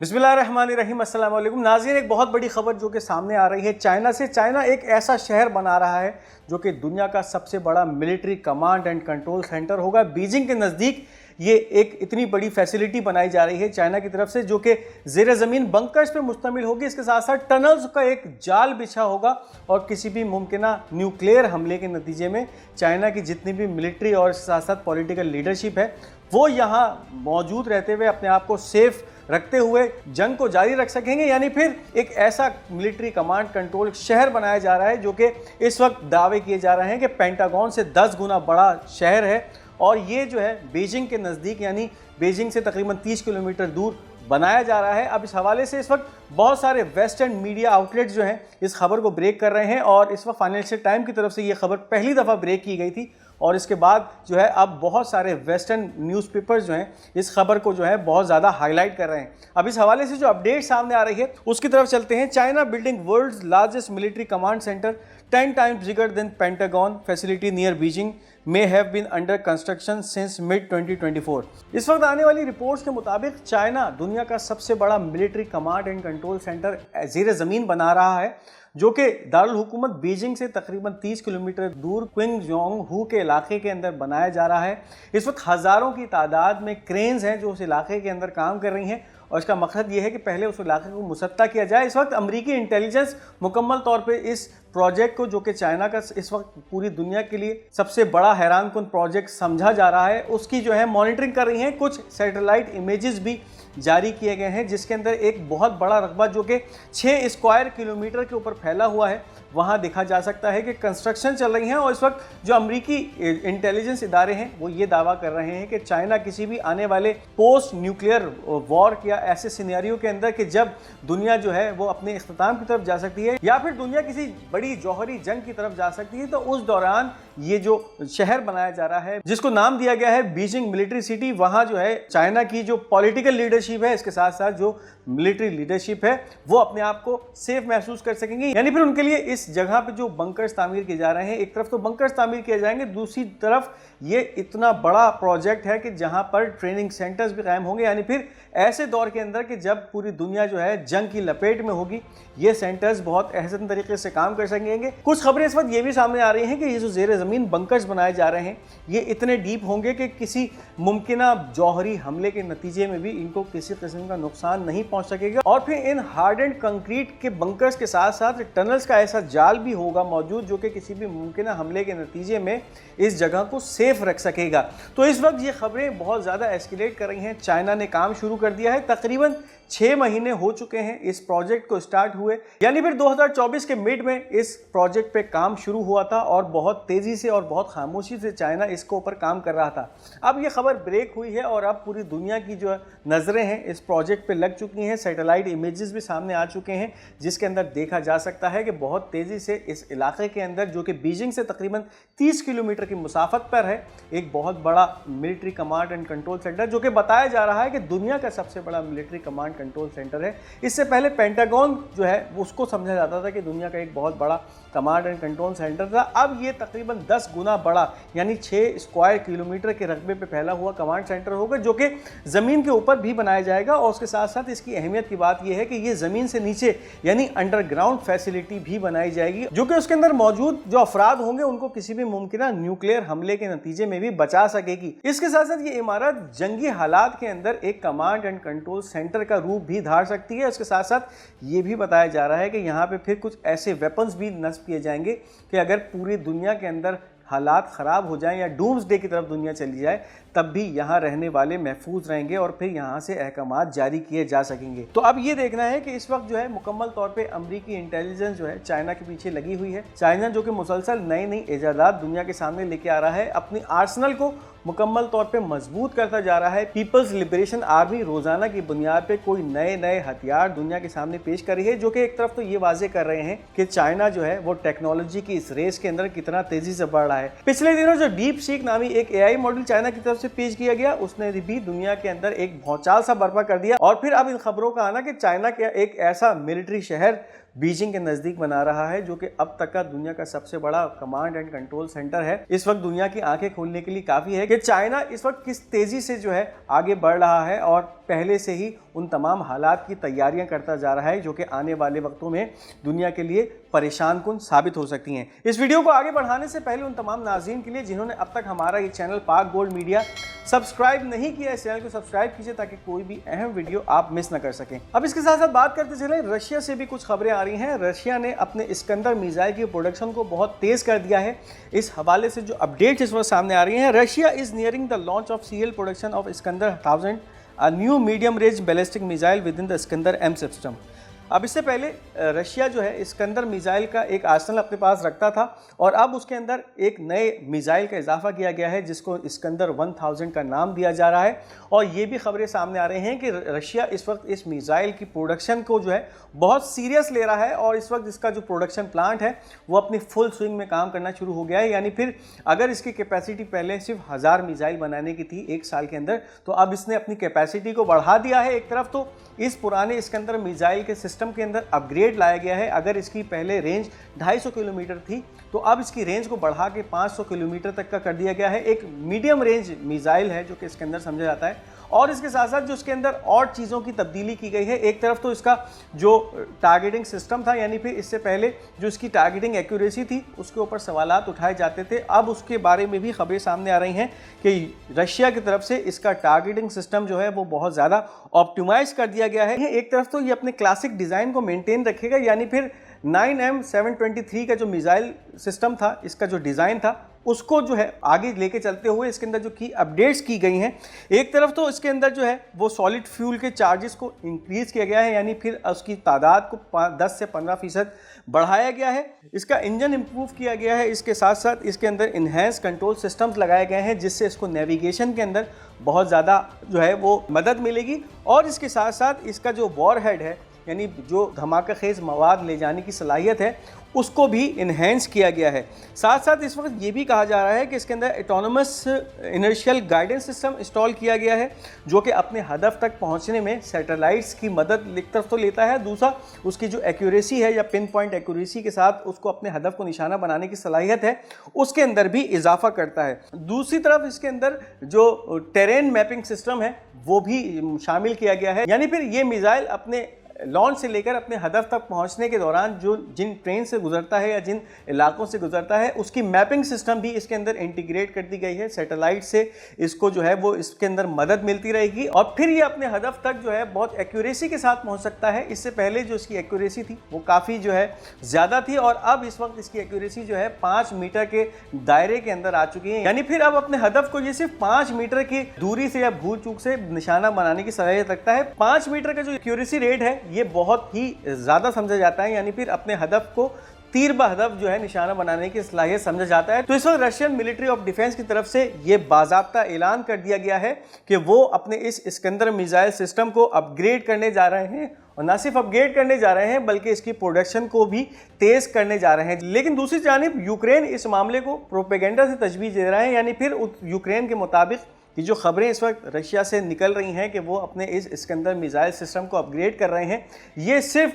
बिस्मिल्लाहिर्रहमानिर्रहीम, अस्सलाम वालेकुम नाज़रीन। एक बहुत बड़ी खबर जो कि सामने आ रही है चाइना से। चाइना एक ऐसा शहर बना रहा है जो कि दुनिया का सबसे बड़ा military command and control centre होगा। बीजिंग के नज़दीक ये एक इतनी बड़ी फैसिलिटी बनाई जा रही है चाइना की तरफ से, जो कि ज़ेर ज़मीन बंकर्स पे मुश्तमिल होगी। इसके साथ साथ टनल्स का एक जाल बिछा होगा और किसी भी मुमकिना न्यूक्लियर हमले के नतीजे में चाइना की जितनी भी मिलिट्री और साथ साथ पॉलिटिकल लीडरशिप है वो यहाँ मौजूद रहते हुए अपने आप को सेफ रखते हुए जंग को जारी रख सकेंगे। यानी फिर एक ऐसा मिलिट्री कमांड कंट्रोल शहर बनाया जा रहा है जो कि इस वक्त दावे किए जा रहे हैं कि पेंटागन से 10 गुना बड़ा शहर है और ये जो है बीजिंग के नज़दीक यानी बीजिंग से तकरीबन 30 किलोमीटर दूर बनाया जा रहा है। अब इस हवाले से इस वक्त बहुत सारे वेस्टर्न मीडिया आउटलेट्स जो हैं इस खबर को ब्रेक कर रहे हैं और इस वक्त फाइनेंशियल टाइम की तरफ से ये खबर पहली दफ़ा ब्रेक की गई थी और इसके बाद जो है अब बहुत सारे वेस्टर्न न्यूज़पेपर्स जो हैं इस खबर को जो है बहुत ज़्यादा हाईलाइट कर रहे हैं। अब इस हवाले से जो अपडेट सामने आ रही है उसकी तरफ चलते हैं। China building world's largest military command center 10 times bigger than Pentagon facility near Beijing may have been under construction since mid 2024। इस वक्त आने वाली रिपोर्ट्स के मुताबिक चाइना दुनिया का सबसे बड़ा military command and control centre ज़ेर ज़मीन बना रहा है जो कि दारुल हुकूमत बीजिंग से तकरीबन 30 किलोमीटर दूर क्विंगजोंग के इलाके के अंदर बनाया जा रहा है। इस वक्त हज़ारों की तादाद में क्रेन्स हैं जो उस इलाके के अंदर काम कर रही हैं और इसका मकसद ये है कि पहले उस इलाके को मुसत्ता किया जाए। इस वक्त अमरीकी इंटेलिजेंस मुकम्मल तौर पे इस प्रोजेक्ट को, जो कि चाइना का इस वक्त पूरी दुनिया के लिए सबसे बड़ा हैरानकुन प्रोजेक्ट समझा जा रहा है, उसकी जो है मॉनिटरिंग कर रही हैं। कुछ सैटेलाइट इमेजेस भी जारी किए गए हैं जिसके अंदर एक बहुत बड़ा रकबा जो कि 6 स्क्वायर किलोमीटर के ऊपर फैला हुआ है वहाँ देखा जा सकता है कि कंस्ट्रक्शन चल रही है। और इस वक्त जो अमरीकी इंटेलिजेंस इदारे हैं वो ये दावा कर रहे हैं कि चाइना किसी भी आने वाले पोस्ट न्यूक्लियर वॉर या ऐसे सिनेरियो के अंदर कि जब दुनिया जो है वो अपने इख्तिताम की तरफ जा सकती है या फिर दुनिया किसी बड़ी जौहरी जंग की तरफ जा सकती है, तो उस दौरान ये जो शहर बनाया जा रहा है जिसको नाम दिया गया है बीजिंग मिलिट्री सिटी, वहाँ जो है चाइना की जो पॉलिटिकल लीडरशिप है इसके साथ साथ जो मिलिट्री लीडरशिप है वो अपने आप को सेफ महसूस कर सकेंगे। यानी फिर उनके लिए इस जगह पे जो बंकर्स तामीर किए जा रहे हैं, एक तरफ तो बंकर्स तामीर किए जाएंगे, दूसरी तरफ ये इतना बड़ा प्रोजेक्ट है कि जहां पर ट्रेनिंग सेंटर्स भी कायम होंगे। यानी फिर ऐसे दौर के अंदर कि जब पूरी दुनिया जो है जंग की लपेट में होगी ये सेंटर्स बहुत अहसन तरीके से काम कर सकेंगे। कुछ खबरें इस वक्त ये भी सामने आ रही हैं कि ये जो ज़ेर ज़मीन बंकर्स बनाए जा रहे हैं ये इतने डीप होंगे कि किसी मुमकिना जौहरी हमले के नतीजे में भी इनको किसी किस्म का नुकसान नहीं पहुंच सकेगा। और फिर इन हार्ड एंड कंक्रीट के बंकर्स के साथ साथ टनल्स का ऐसा जाल भी होगा मौजूद जो कि किसी भी मुमकिना हमले के नतीजे में इस जगह को सेफ रख सकेगा। तो इस वक्त ये खबरें बहुत ज़्यादा एस्केलेट कर रही हैं। चाइना ने काम शुरू कर दिया है, तकरीबन 6 महीने हो चुके हैं इस प्रोजेक्ट को स्टार्ट हुए, यानी फिर 2024 के मिड में इस प्रोजेक्ट पे काम शुरू हुआ था और बहुत तेज़ी से और बहुत खामोशी से चाइना इसके ऊपर काम कर रहा था। अब ये खबर ब्रेक हुई है और अब पूरी दुनिया की जो नज़रें हैं इस प्रोजेक्ट पे लग चुकी हैं। सैटेलाइट इमेजेस भी सामने आ चुके हैं जिसके अंदर देखा जा सकता है कि बहुत तेज़ी से इस इलाके के अंदर, जो कि बीजिंग से तकरीबन 30 किलोमीटर की मुसाफत पर है, एक बहुत बड़ा military command and control centre जो कि बताया जा रहा है कि दुनिया का सबसे बड़ा मिलिट्री कमांड कंट्रोल सेंटर है। इससे पहले पेंटागन जो है उसको समझा जाता था कि दुनिया का एक बहुत बड़ा कमांड एंड कंट्रोल सेंटर था। अब ये तकरीबन 10 गुना बड़ा यानी 6 स्क्वायर किलोमीटर के रकबे पे फैला हुआ कमांड सेंटर होगा जो कि ज़मीन के ऊपर भी बनाया जाएगा। और उसके साथ साथ इसकी अहमियत की बात यह है कि ये ज़मीन से नीचे यानी अंडरग्राउंड फैसिलिटी भी बनाई जाएगी जो कि उसके अंदर मौजूद जो अफराद होंगे उनको किसी भी मुमकिना न्यूक्लियर हमले के नतीजे में भी बचा सकेगी। इसके साथ साथ ये इमारत जंगी हालात के अंदर एक कमांड एंड कंट्रोल सेंटर का रूप भी धार सकती है। इसके साथ साथ ये भी बताया जा रहा है कि यहाँ पे फिर कुछ ऐसे वेपन्स भी नस्ब किए जाएंगे कि अगर पूरी दुनिया के अंदर हालात ख़राब हो जाएं या डूम्सडे की तरफ दुनिया चली जाए तब भी यहाँ रहने वाले महफूज रहेंगे और फिर यहाँ से अहकामात जारी किए जा सकेंगे। तो अब ये देखना है कि इस वक्त जो है मुकम्मल तौर पे अमरीकी इंटेलिजेंस जो है चाइना के पीछे लगी हुई है। चाइना जो कि मुसलसल नई नई ईजादात दुनिया के सामने लेके आ रहा है, अपनी आर्सनल को मुकम्मल तौर पे मजबूत करता जा रहा है। पीपल्स लिबरेशन आर्मी रोजाना की बुनियाद पे कोई नए नए हथियार दुनिया के सामने पेश कर रही है जो कि एक तरफ तो ये वाजे कर रहे हैं कि चाइना जो है वो टेक्नोलॉजी की इस रेस के अंदर कितना तेजी से बढ़ रहा है। पिछले दिनों जो डीप सीक नामी एक AI मॉडल चाइना की तरफ से पेश किया गया उसने भी दुनिया के अंदर एक भौचाल सा बर्पा कर दिया। और फिर अब इन खबरों का आना कि चाइना के एक ऐसा मिलिट्री शहर बीजिंग के नज़दीक बना रहा है, जो कि अब तक का दुनिया का सबसे बड़ा कमांड एंड कंट्रोल सेंटर है। इस वक्त दुनिया की आंखें खोलने के लिए काफ़ी है कि चाइना इस वक्त किस तेज़ी से जो है आगे बढ़ रहा है और पहले से ही उन तमाम हालात की तैयारियां करता जा रहा है, जो कि आने वाले वक्तों में दुनिया के लिए परेशान कुन साबित हो सकती हैं। इस वीडियो को आगे बढ़ाने से पहले उन तमाम नाज़रीन के लिए जिन्होंने अब तक हमारा ये चैनल पाक गोल्ड मीडिया सब्सक्राइब नहीं किया, इस चैनल को सब्सक्राइब कीजिए ताकि कोई भी अहम वीडियो आप मिस न कर सकें। अब इसके साथ साथ बात करते चले, रशिया से भी कुछ खबरें आ रही हैं। रशिया ने अपने इस्कंदर मिसाइल की प्रोडक्शन को बहुत तेज कर दिया है। इस हवाले से जो अपडेट्स इस वक्त सामने आ रही हैं, Russia is nearing the launch of serial production of Iskander 1000, a new medium range ballistic missile within the Iskander M system। अब इससे पहले रशिया जो है इस्कंदर मिसाइल का एक आर्सेनल अपने पास रखता था और अब उसके अंदर एक नए मिसाइल का इजाफा किया गया है जिसको इस्कंदर 1000 का नाम दिया जा रहा है। और ये भी खबरें सामने आ रही हैं कि रशिया इस वक्त इस मिसाइल की प्रोडक्शन को जो है बहुत सीरियस ले रहा है और इस वक्त इसका जो प्रोडक्शन प्लांट है वो अपनी फुल स्विंग में काम करना शुरू हो गया है। यानी फिर अगर इसकी कैपेसिटी पहले सिर्फ 1000 मिसाइल बनाने की थी एक साल के अंदर, तो अब इसने अपनी कैपेसिटी को बढ़ा दिया है। एक तरफ तो इस पुराने इस्कंदर मिसाइल के सिस्टम के अंदर अपग्रेड लाया गया है। अगर इसकी पहले रेंज 250 किलोमीटर थी तो अब इसकी रेंज को बढ़ा के 500 किलोमीटर तक का कर दिया गया है। एक मीडियम रेंज मिसाइल है जो कि इसके अंदर समझा जाता है। और इसके साथ साथ जो इसके अंदर और चीज़ों की तब्दीली की गई है, एक तरफ तो इसका जो टारगेटिंग सिस्टम था, यानी फिर इससे पहले जो इसकी टारगेटिंग एक्यूरेसी थी उसके ऊपर सवालात उठाए जाते थे, अब उसके बारे में भी खबरें सामने आ रही हैं कि रशिया की तरफ से इसका टारगेटिंग सिस्टम जो है वो बहुत ज़्यादा ऑप्टिमाइज कर दिया गया है। एक तरफ तो ये अपने क्लासिक डिज़ाइन को मेंटेन रखेगा, यानी फिर 9M723 का जो मिसाइल सिस्टम था, इसका जो डिज़ाइन था उसको जो है आगे लेके चलते हुए इसके अंदर जो की अपडेट्स की गई हैं। एक तरफ तो इसके अंदर जो है वो सॉलिड फ्यूल के चार्जेस को इंक्रीज़ किया गया है, यानी फिर उसकी तादाद को 10 से 15% बढ़ाया गया है। इसका इंजन इंप्रूव किया गया है। इसके साथ साथ इसके अंदर इन्हेंस कंट्रोल सिस्टम्स लगाए गए हैं जिससे इसको नेविगेशन के अंदर बहुत ज़्यादा जो है वो मदद मिलेगी। और इसके साथ साथ इसका जो वॉर हेड है, यानी जो धमाका खेज मवाद ले जाने की सलाहियत है, उसको भी इन्हेंस किया गया है। साथ साथ इस वक्त ये भी कहा जा रहा है कि इसके अंदर autonomous inertial guidance system install किया गया है जो कि अपने हदफ तक पहुंचने में सैटेलाइट्स की मदद एक तरफ तो लेता है, दूसरा उसकी जो एक्यूरेसी है या पिन पॉइंट एक्यूरेसी के साथ उसको अपने हदफ को निशाना बनाने की सलाहियत है उसके अंदर भी इजाफा करता है। दूसरी तरफ इसके अंदर जो टेरेन मैपिंग सिस्टम है वो भी शामिल किया गया है, यानी फिर ये मिसाइल अपने लॉन्च से लेकर अपने हदफ तक पहुंचने के दौरान जो जिन ट्रेन से गुजरता है या जिन इलाकों से गुजरता है उसकी मैपिंग सिस्टम भी इसके अंदर इंटीग्रेट कर दी गई है। सैटेलाइट से इसको जो है वो इसके अंदर मदद मिलती रहेगी और फिर ये अपने हदफ तक जो है बहुत एक्यूरेसी के साथ पहुंच सकता है। इससे पहले जो इसकी एक्यूरेसी थी वो काफ़ी जो है ज़्यादा थी और अब इस वक्त इसकी एक्यूरेसी जो है 5 मीटर के दायरे के अंदर आ चुकी है, यानी फिर अब अपने हदफ को ये सिर्फ 5 मीटर की दूरी से या भूल चूक से निशाना बनाने की सलाहियत रखता है। 5 मीटर का जो एक्यूरेसी रेट है ये बहुत ही ज़्यादा समझा जाता है, यानी फिर अपने हदफ को तीर बहदफ जो है निशाना बनाने की सलाहियत समझा जाता है। तो इस वक्त रशियन मिलिट्री ऑफ डिफेंस की तरफ से ये बाज़ाब्ता ऐलान कर दिया गया है कि वो अपने इस इस्कंदर मिसाइल सिस्टम को अपग्रेड करने जा रहे हैं और ना सिर्फ अपग्रेड करने जा रहे हैं बल्कि इसकी प्रोडक्शन को भी तेज़ करने जा रहे हैं। लेकिन दूसरी जानिब यूक्रेन इस मामले को प्रोपेगेंडा से तजवीज़ दे रहा है, यानी फिर यूक्रेन के मुताबिक कि जो खबरें इस वक्त रशिया से निकल रही हैं कि वो अपने इस इस्कंदर मिसाइल सिस्टम को अपग्रेड कर रहे हैं, ये सिर्फ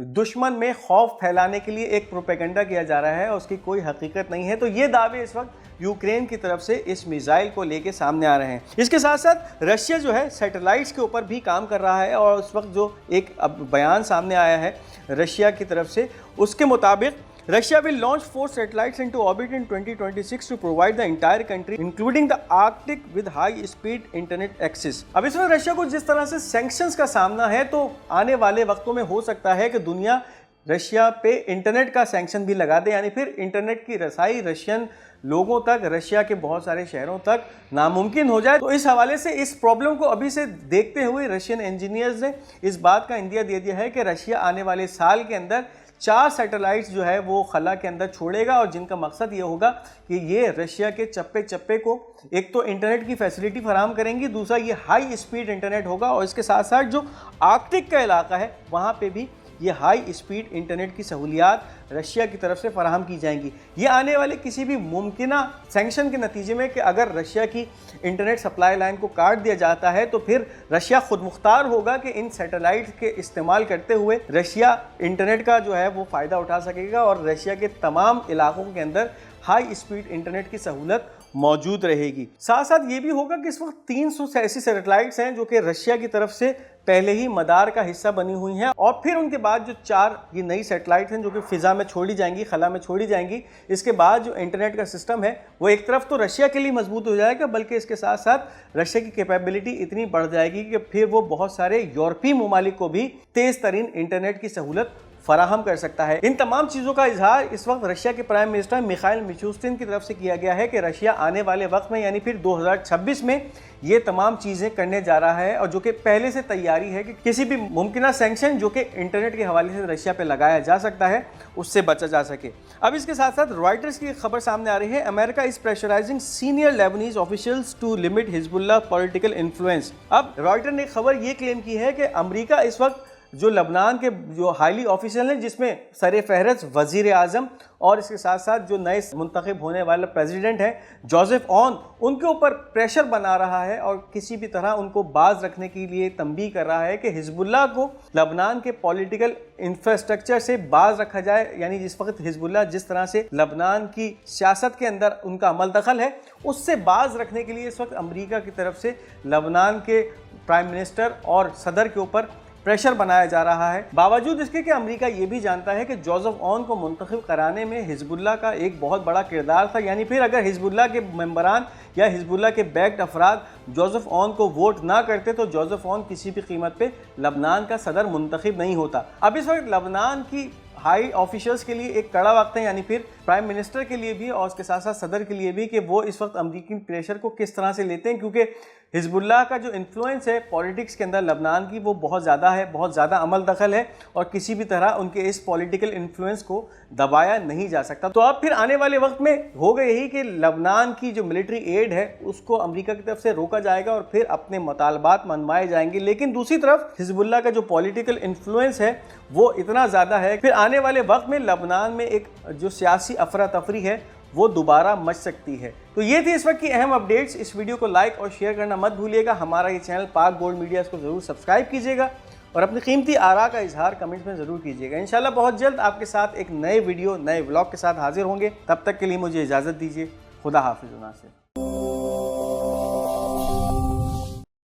दुश्मन में खौफ फैलाने के लिए एक प्रोपेगेंडा किया जा रहा है और उसकी कोई हकीकत नहीं है। तो ये दावे इस वक्त यूक्रेन की तरफ से इस मिसाइल को लेके सामने आ रहे हैं। इसके साथ साथ रशिया जो है सैटेलाइट्स के ऊपर भी काम कर रहा है और उस वक्त जो एक अब बयान सामने आया है रशिया की तरफ से, उसके मुताबिक Russia will launch 4 satellites into orbit in 2026 to provide the entire country, including the Arctic, with high-speed internet access। अब इसमें रशिया को जिस तरह से सैंक्शंस का सामना है तो आने वाले वक्तों में हो सकता है कि दुनिया रशिया पे इंटरनेट का सैंक्शन भी लगा दे, यानी फिर इंटरनेट की रसाई रशियन लोगों तक, रशिया के बहुत सारे शहरों तक नामुमकिन हो जाए। तो इस हवाले से इस प्रॉब्लम को अभी से देखते हुए रशियन इंजीनियर्स ने इस बात का इंदिया दे दिया है कि रशिया आने वाले साल के अंदर 4 सैटेलाइट्स जो है वो खला के अंदर छोड़ेगा और जिनका मकसद ये होगा कि ये रशिया के चप्पे चप्पे को एक तो इंटरनेट की फैसिलिटी फराहम करेंगी, दूसरा ये हाई स्पीड इंटरनेट होगा और इसके साथ साथ जो आर्कटिक का इलाका है वहाँ पे भी ये हाई स्पीड इंटरनेट की सहूलियात रशिया की तरफ से फराहम की जाएंगी। ये आने वाले किसी भी मुमकिना सैंक्शन के नतीजे में कि अगर रशिया की इंटरनेट सप्लाई लाइन को काट दिया जाता है तो फिर रशिया खुद मुख्तार होगा कि इन सैटेलाइट के इस्तेमाल करते हुए रशिया इंटरनेट का जो है वो फ़ायदा उठा सकेगा और रशिया के तमाम इलाकों के अंदर हाई स्पीड इंटरनेट की सहूलत मौजूद रहेगी। साथ साथ ये भी होगा कि इस वक्त 300 ऐसी सैटेलाइट्स हैं जो कि रशिया की तरफ से पहले ही मदार का हिस्सा बनी हुई हैं और फिर उनके बाद जो 4 ये नई सैटेलाइट हैं जो कि फिजा में छोड़ी जाएंगी, खला में छोड़ी जाएंगी। इसके बाद जो इंटरनेट का सिस्टम है वो एक तरफ तो रशिया के लिए मजबूत हो जाएगा, बल्कि इसके साथ साथ रशिया की कैपेबिलिटी इतनी बढ़ जाएगी कि फिर वो बहुत सारे यूरोपीय ममालिक को भी तेज तरीन इंटरनेट की सहूलत फराहम कर सकता है। इन तमाम चीज़ों का इजहार इस वक्त रशिया के प्राइम मिनिस्टर मिखाइल मिशूस्तिन की तरफ से किया गया है कि रशिया आने वाले वक्त में यानी फिर 2026 में ये तमाम चीज़ें करने जा रहा है और जो कि पहले से तैयारी है कि किसी भी मुमकिना सैंक्शन जो कि इंटरनेट के हवाले से रशिया पे लगाया जा सकता है उससे बचा जा सके। अब इसके साथ साथ रॉयटर्स की खबर सामने आ रही है, America is pressurising senior Lebanese officials to limit Hezbollah political influence. अब रॉयटर ने खबर ये क्लेम की है कि अमेरिका इस वक्त जो लबनान के जो हाईली ऑफिशियल हैं जिसमें सरे फहरस्त वजीर आजम और इसके साथ साथ जो नए मुंतखब होने वाले प्रेसिडेंट हैं जोसेफ ऑन, उनके ऊपर प्रेशर बना रहा है और किसी भी तरह उनको बाज रखने के लिए तंबीह कर रहा है कि हिजबुल्लाह को लबनान के पॉलिटिकल इंफ्रास्ट्रक्चर से बाज रखा जाए। यानी जिस वक्त हिजबुल्लाह जिस तरह से लबनान की सियासत के अंदर उनका अमल दखल है उससे बाज रखने के लिए इस वक्त अमेरिका की तरफ से लबनान के प्राइम मिनिस्टर और सदर के ऊपर प्रेशर बनाया जा रहा है। बावजूद इसके कि अमेरिका ये भी जानता है कि जोसेफ ऑन को मुंतखब कराने में हिजबुल्लाह का एक बहुत बड़ा किरदार था, यानी फिर अगर हिजबुल्लाह के मेंबरान या हिजबुल्लाह के बैक्ड अफराद जोसेफ ऑन को वोट ना करते तो जोसेफ ऑन किसी भी कीमत पे लबनान का सदर मुंतखब नहीं होता। अब इस वक्त लबनान की हाई ऑफिशियल्स के लिए एक कड़ा वक्त है, यानी फिर प्राइम मिनिस्टर के लिए भी और उसके साथ साथ सदर के लिए भी कि वो इस वक्त अमेरिकी प्रेशर को किस तरह से लेते हैं, क्योंकि हिजबुल्लाह का जो इन्फ्लुएंस है पॉलिटिक्स के अंदर लबनान की वो बहुत ज़्यादा है, बहुत ज़्यादा अमल दखल है और किसी भी तरह उनके इस पॉलिटिकल इन्फ्लुएंस को दबाया नहीं जा सकता। तो अब फिर आने वाले वक्त में होगा यही कि लबनान की जो मिलिट्री एड है उसको अमेरिका की तरफ से रोका जाएगा और फिर अपने मुतालबात मनवाए जाएंगे। लेकिन दूसरी तरफ हिजबुल्लाह का जो पॉलिटिकल इन्फ्लुएंस है वो इतना ज़्यादा है फिर आने वाले वक्त में लबनान में एक जो सियासी अफरा तफरी है वो दोबारा मच सकती है। तो ये थी इस वक्त की अहम अपडेट्स। इस वीडियो को लाइक और शेयर करना मत भूलिएगा। हमारा ये चैनल पाक गोल्ड मीडिया, इसको ज़रूर सब्सक्राइब कीजिएगा और अपनी कीमती आरा का इजहार कमेंट्स में ज़रूर कीजिएगा। इंशाल्लाह बहुत जल्द आपके साथ एक नए वीडियो नए व्लॉग के साथ हाजिर होंगे। तब तक के लिए मुझे इजाज़त दीजिए। खुदा हाफिज़। नासिर।